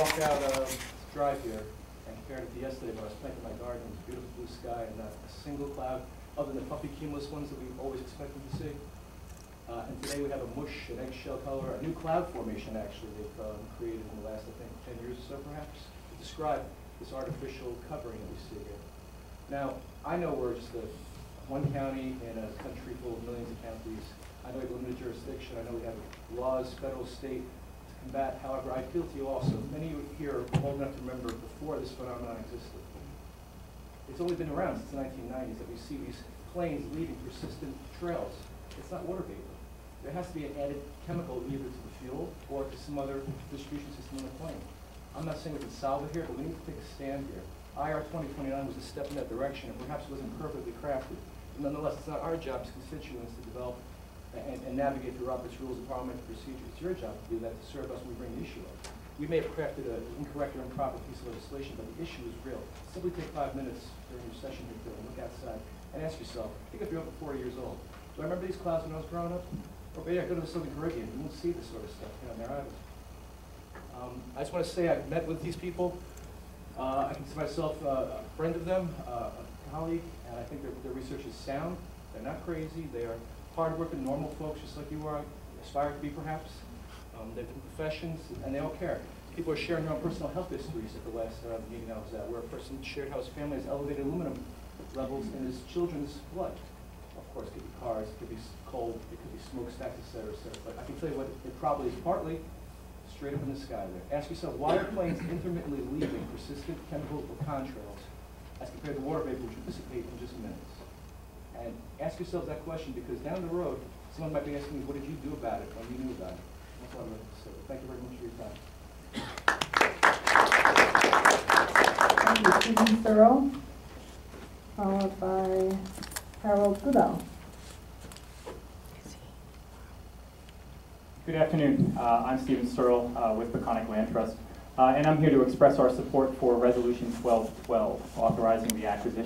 walk out drive here and compared it to yesterday when I was planting my garden. It was beautiful blue sky and not a single cloud other than the puffy cumulus ones that we always expected to see. And today we have a mush, an eggshell color, a new cloud formation actually they've created in the last, I think, 10 years or so perhaps, to describe this artificial covering that we see here. Now, I know we're just one county in a country full of millions of counties. I know we have limited jurisdiction. I know we have laws, federal, state, to combat. However, I appeal to you also. Many of you here are old enough to remember before this phenomenon existed. It's only been around since the 1990s that we see these planes leaving persistent trails. It's not water vapor. There has to be an added chemical either to the fuel or to some other distribution system in the plane. I'm not saying we can solve it here, but we need to take a stand here. IR 2029 was a step in that direction, and perhaps it wasn't perfectly crafted. But nonetheless, it's not our job as constituents to develop and navigate through Robert's Rules of Parliamentary Procedure. It's your job to do that, to serve us when we bring the issue up. We may have crafted an incorrect or improper piece of legislation, but the issue is real. Simply take 5 minutes during your session here today and look outside and ask yourself, think if you're over 40 years old, do I remember these clouds when I was growing up? Or maybe I go to the Southern Caribbean, you won't see this sort of stuff down there either. I just want to say I've met with these people. I consider myself a friend of them, a colleague, and I think their research is sound. They're not crazy. They are hard-working, normal folks, just like you are, aspire to be perhaps. They're different professions, and they all care. People are sharing their own personal health histories at the last meeting I was at, where a person shared how his family has elevated aluminum levels in his children's blood. Of course, it could be cars, it could be coal, it could be smokestacks, et cetera, et cetera. But I can tell you what it probably is partly straight up in the sky there. Ask yourself, why are planes intermittently leaving persistent chemical contrails as compared to water vapor, which will dissipate in just minutes? And ask yourself that question because down the road, someone might be asking you, what did you do about it when you knew about it? That's all I'm going to say. Thank you very much for your time. Thank you, Stephen Searle, followed by Harold Goodall. Good afternoon. I'm Stephen Searle with Peconic Land Trust, and I'm here to express our support for Resolution 1212, authorizing the acquisition